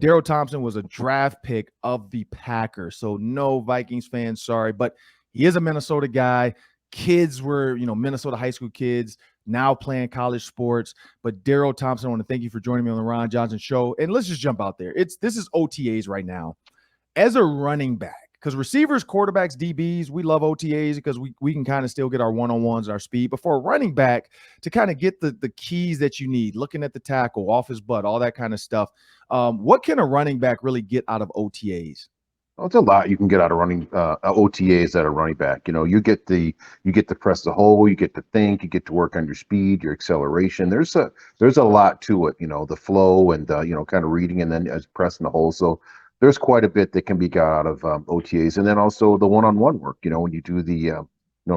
Darrell Thompson was a draft pick of the Packers. So no Vikings fans, sorry, but he is a Minnesota guy. Kids were, Minnesota high school kids now playing college sports. But Darrell Thompson, I want to thank you for joining me on the Ron Johnson Show. And let's just jump out there. This is OTAs right now. As a running back, because receivers, quarterbacks, DBs, we love OTAs because we can kind of still get our one-on-ones and our speed. But for a running back to kind of get the keys that you need, looking at the tackle, off his butt, all that kind of stuff, what can a running back really get out of OTAs? Well, it's a lot you can get out of running OTAs at a running back. You get to press the hole, you get to think, you get to work on your speed, your acceleration. There's a lot to it. The flow and kind of reading and then as pressing the hole. So there's quite a bit that can be got out of OTAs, and then also the one-on-one work. When you do the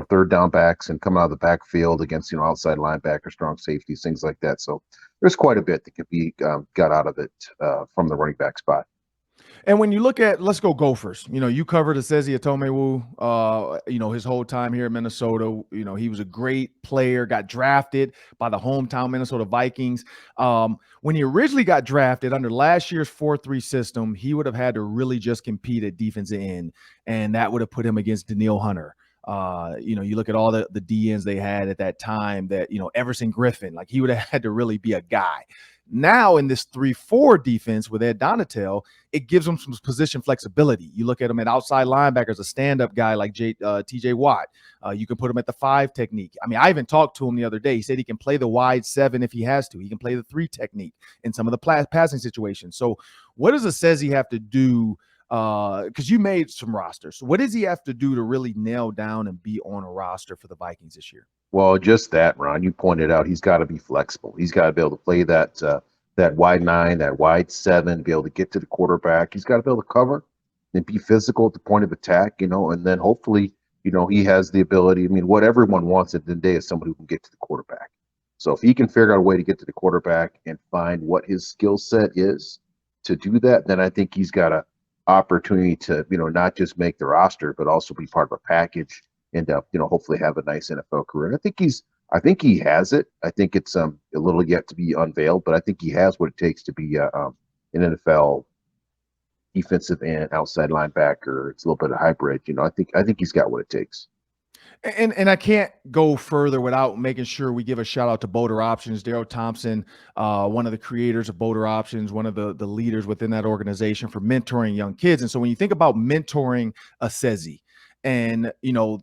third down backs and come out of the backfield against outside linebacker, strong safeties, things like that. So there's quite a bit that can be got out of it from the running back spot. And when you look at, let's go Gophers, you covered Esezi Otomewo, his whole time here in Minnesota. He was a great player, got drafted by the hometown Minnesota Vikings. When he originally got drafted under last year's 4-3 system, he would have had to really just compete at defensive end, and that would have put him against Danielle Hunter. You look at all the DNs they had at that time that, Everson Griffin, like he would have had to really be a guy. Now in this 3-4 defense with Ed Donatel, it gives them some position flexibility. You look at him at outside linebackers, a stand-up guy like TJ Watt. You can put him at the 5 technique. I mean, I even talked to him the other day. He said he can play the wide 7 if he has to. He can play the 3 technique in some of the passing situations. So what does Esezi have to do? Because you made some rosters. So what does he have to do to really nail down and be on a roster for the Vikings this year? Well, just that, Ron. You pointed out he's got to be flexible. He's got to be able to play that wide 9, that wide 7, be able to get to the quarterback. He's got to be able to cover and be physical at the point of attack, and then hopefully, he has the ability. I mean, what everyone wants at the end of the day is somebody who can get to the quarterback. So if he can figure out a way to get to the quarterback and find what his skill set is to do that, then I think he's got an opportunity to, not just make the roster, but also be part of a package and hopefully have a nice NFL career. And I think he has it. I think it's a little yet to be unveiled, but I think he has what it takes to be an NFL defensive and outside linebacker. It's a little bit of hybrid. I think he's got what it takes. And I can't go further without making sure we give a shout out to Boulder Options. Darrell Thompson, one of the creators of Boulder Options, one of the leaders within that organization for mentoring young kids. And so when you think about mentoring Esezi, and,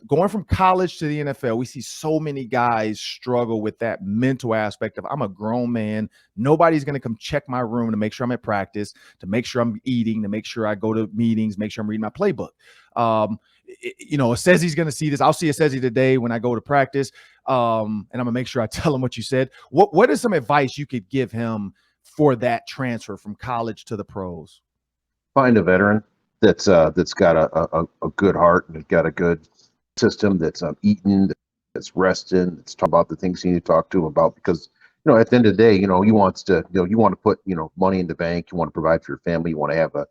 going from college to the NFL, we see so many guys struggle with that mental aspect of I'm a grown man. Nobody's going to come check my room to make sure I'm at practice, to make sure I'm eating, to make sure I go to meetings, make sure I'm reading my playbook. Esezi's going to see this. I'll see Esezi today when I go to practice, and I'm going to make sure I tell him what you said. What is some advice you could give him for that transfer from college to the pros? Find a veteran that's got a good heart and got a good system, that's eating, that's resting, that's talking about the things you need to talk to him about, because at the end of the day, he wants to you want to put money in the bank, you want to provide for your family, you want to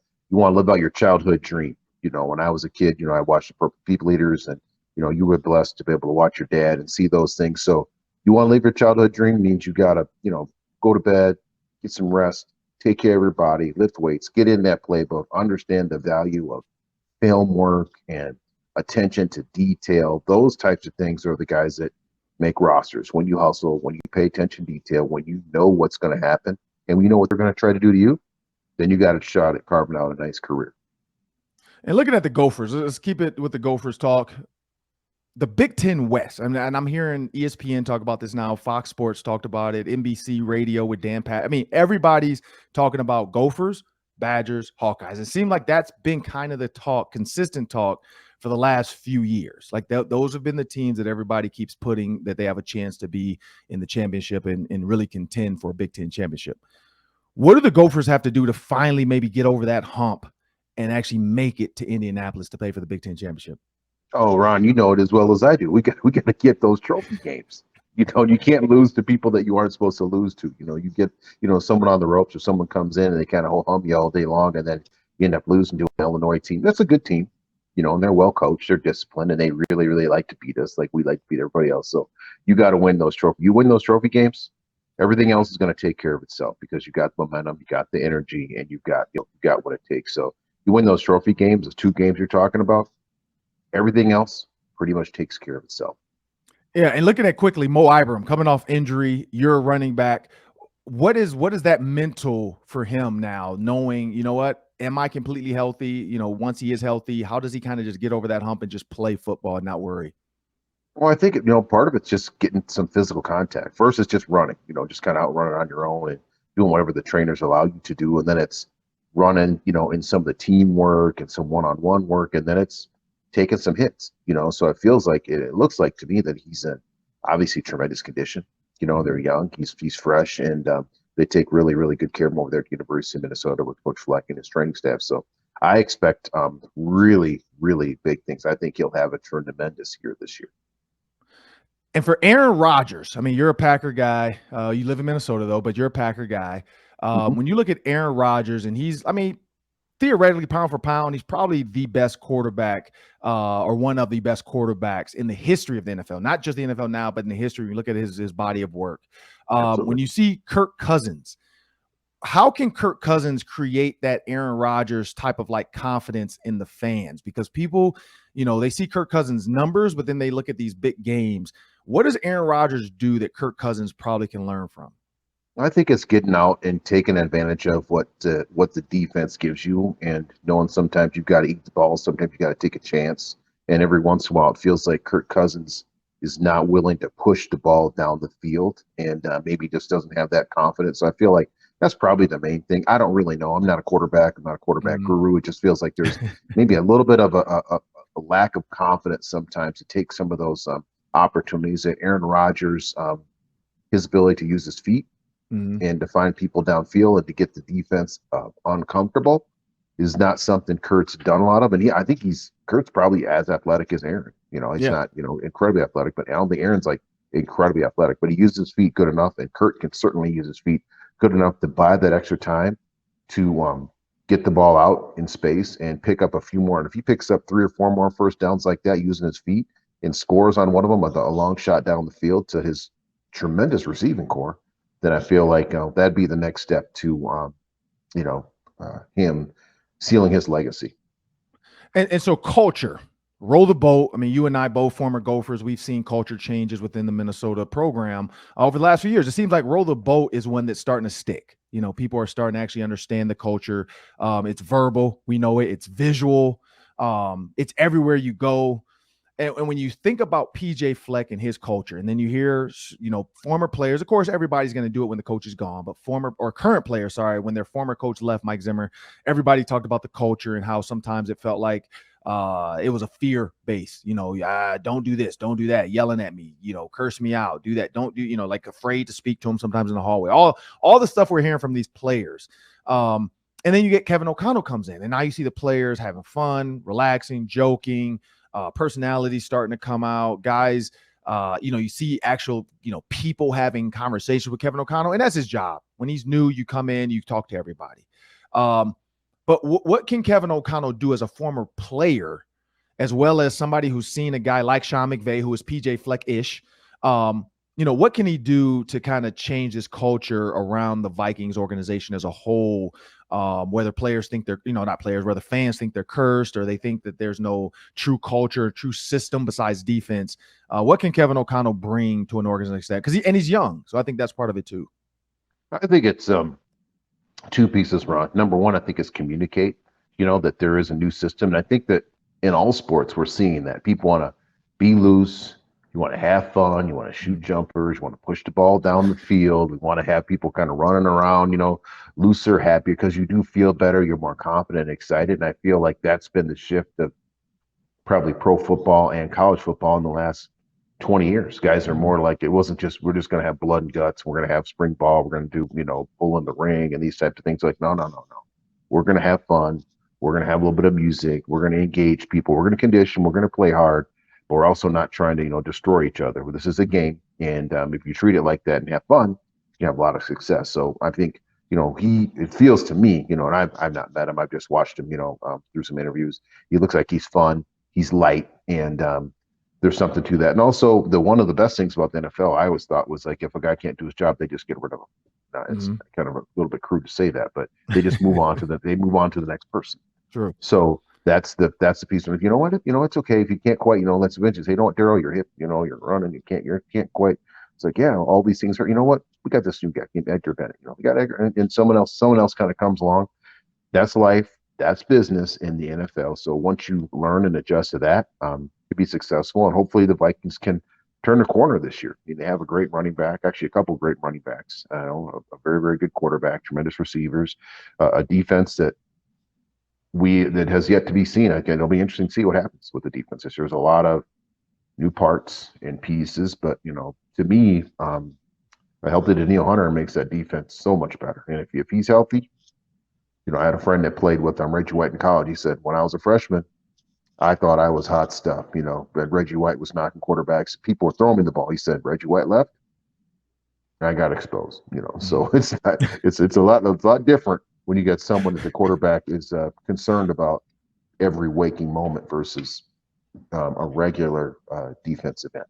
live out your childhood dream. When I was a kid, I watched the Purple People Eaters, and you were blessed to be able to watch your dad and see those things. So you want to live your childhood dream means you got to go to bed, get some rest, take care of your body, lift weights, get in that playbook, understand the value of film work and attention to detail. Those types of things are the guys that make rosters. When you hustle, when you pay attention to detail, when you know what's going to happen and you know what they're going to try to do to you, then you got a shot at carving out a nice career. And looking at the Gophers, let's keep it with the Gophers talk. The Big Ten West, and I'm hearing ESPN talk about this now. Fox Sports talked about it. NBC Radio with Dan Pat. I mean, everybody's talking about Gophers, Badgers, Hawkeyes. It seemed like that's been kind of the talk, consistent talk for the last few years. Like those have been the teams that everybody keeps putting that they have a chance to be in the championship and really contend for a Big Ten championship. What do the Gophers have to do to finally maybe get over that hump and actually make it to Indianapolis to play for the Big Ten championship? Oh, Ron, you know it as well as I do. We got to get those trophy games. You can't lose to people that you aren't supposed to lose to. You get someone on the ropes, or someone comes in and they kind of hum you all day long, and then you end up losing to an Illinois team. That's a good team, and they're well coached, they're disciplined, and they really, really like to beat us like we like to beat everybody else. So you got to win those trophies. You win those trophy games, everything else is going to take care of itself because you got the momentum, you got the energy, and you got what it takes. So you win those trophy games, those 2 games you're talking about, everything else pretty much takes care of itself. Yeah, and looking at quickly, Mo Ibrahim coming off injury, you're a running back. What is that mental for him now, knowing, you know what, am I completely healthy? You know, once he is healthy, how does he kind of just get over that hump and just play football and not worry? Well, I think part of it's just getting some physical contact. First, it's just running, just kind of out running on your own and doing whatever the trainers allow you to do, and then it's running, in some of the teamwork and some one-on-one work, and then it's taking some hits. So it feels like it looks like to me that he's in obviously tremendous condition. They're young, he's fresh, and they take really, really good care of him over there at the University of Minnesota with Coach Fleck and his training staff. So I expect really, really big things. I think he'll have a tremendous year this year. And for Aaron Rodgers, I mean, you're a Packer guy. You live in Minnesota, though, but you're a Packer guy. When you look at Aaron Rodgers, and he's, I mean, theoretically, pound for pound, he's probably the best quarterback or one of the best quarterbacks in the history of the NFL, not just the NFL now, but in the history. You look at his body of work. When you see Kirk Cousins, how can Kirk Cousins create that Aaron Rodgers type of like confidence in the fans? Because people, they see Kirk Cousins' numbers, but then they look at these big games. What does Aaron Rodgers do that Kirk Cousins probably can learn from? I think it's getting out and taking advantage of what the defense gives you, and knowing sometimes you've got to eat the ball, sometimes you got to take a chance, and every once in a while it feels like Kirk Cousins is not willing to push the ball down the field, and maybe just doesn't have that confidence. So I feel like that's probably the main thing. I don't really know. I'm not a quarterback. I'm not a quarterback guru. It just feels like there's maybe a little bit of a lack of confidence sometimes to take some of those opportunities. That Aaron Rodgers, his ability to use his feet and to find people downfield and to get the defense uncomfortable is not something Kurt's done a lot of. And I think Kurt's probably as athletic as Aaron. He's not, incredibly athletic, but I don't think Aaron's like incredibly athletic, but he uses his feet good enough, and Kurt can certainly use his feet good enough to buy that extra time to get the ball out in space and pick up a few more. And if he picks up 3 or 4 more first downs like that using his feet and scores on one of them with a long shot down the field to his tremendous receiving core, then I feel like that'd be the next step to, him sealing his legacy. And so culture, roll the boat. I mean, you and I, both former Gophers, we've seen culture changes within the Minnesota program over the last few years. It seems like roll the boat is one that's starting to stick. People are starting to actually understand the culture. It's verbal. We know it. It's visual. It's everywhere you go. And when you think about PJ Fleck and his culture, and then you hear, former players, of course, everybody's going to do it when the coach is gone, but current players, when their former coach left, Mike Zimmer, everybody talked about the culture and how sometimes it felt like it was a fear base, don't do this, don't do that, yelling at me, curse me out, do that, don't do, like afraid to speak to him sometimes in the hallway, all the stuff we're hearing from these players. And then you get Kevin O'Connell comes in, and now you see the players having fun, relaxing, joking, personalities starting to come out, guys, you see actual, people having conversations with Kevin O'Connell, and that's his job. When he's new, you come in, you talk to everybody. But what can Kevin O'Connell do as a former player, as well as somebody who's seen a guy like Sean McVay, who is PJ Fleck-ish? What can he do to kind of change this culture around the Vikings organization as a whole? Whether players think they're, not players, whether fans think they're cursed or they think that there's no true culture, true system besides defense. What can Kevin O'Connell bring to an organization like that? Because he's young, so I think that's part of it too. I think it's 2 pieces, Ron. Number one, I think is communicate, that there is a new system. And I think that in all sports, we're seeing that people want to be loose. You want to have fun. You want to shoot jumpers. You want to push the ball down the field. We want to have people kind of running around, looser, happier, because you do feel better. You're more confident and excited. And I feel like that's been the shift of probably pro football and college football in the last 20 years. Guys are more like, it wasn't just, we're just going to have blood and guts. We're going to have spring ball. We're going to do, pull in the ring and these types of things. Like, no. We're going to have fun. We're going to have a little bit of music. We're going to engage people. We're going to condition. We're going to play hard. But we're also not trying to, destroy each other. This is a game. And if you treat it like that and have fun, you have a lot of success. So I think, it feels to me, and I've not met him. I've just watched him, through some interviews. He looks like he's fun. He's light. And there's something to that. And also, one of the best things about the NFL, I always thought, was like if a guy can't do his job, they just get rid of him. Now, it's kind of a little bit crude to say that, but they just move on to the next person. True. So that's the piece of it. You know what? It's okay if you can't quite. Let's eventually say, you know what, Darrell, you're hip. You're running. You can't quite. It's like, yeah, all these things are. You know what? We got this new guy, Edgar Bennett. We got Edgar, and someone else kind of comes along. That's life. That's business in the NFL. So once you learn and adjust to that, to be successful, and hopefully the Vikings can turn the corner this year. I mean, they have a great running back, actually a couple of great running backs, a very, very good quarterback, tremendous receivers, a defense that has yet to be seen. Again, it'll be interesting to see what happens with the defense. There's a lot of new parts and pieces, but to me, a healthy Daniil Hunter makes that defense so much better. And if he's healthy, I had a friend that played with Reggie White in college. He said, when I was a freshman, I thought I was hot stuff, but Reggie White was knocking quarterbacks. People were throwing me the ball. He said, Reggie White left, I got exposed, So it's a lot different when you got someone that the quarterback is concerned about every waking moment versus a regular defensive end.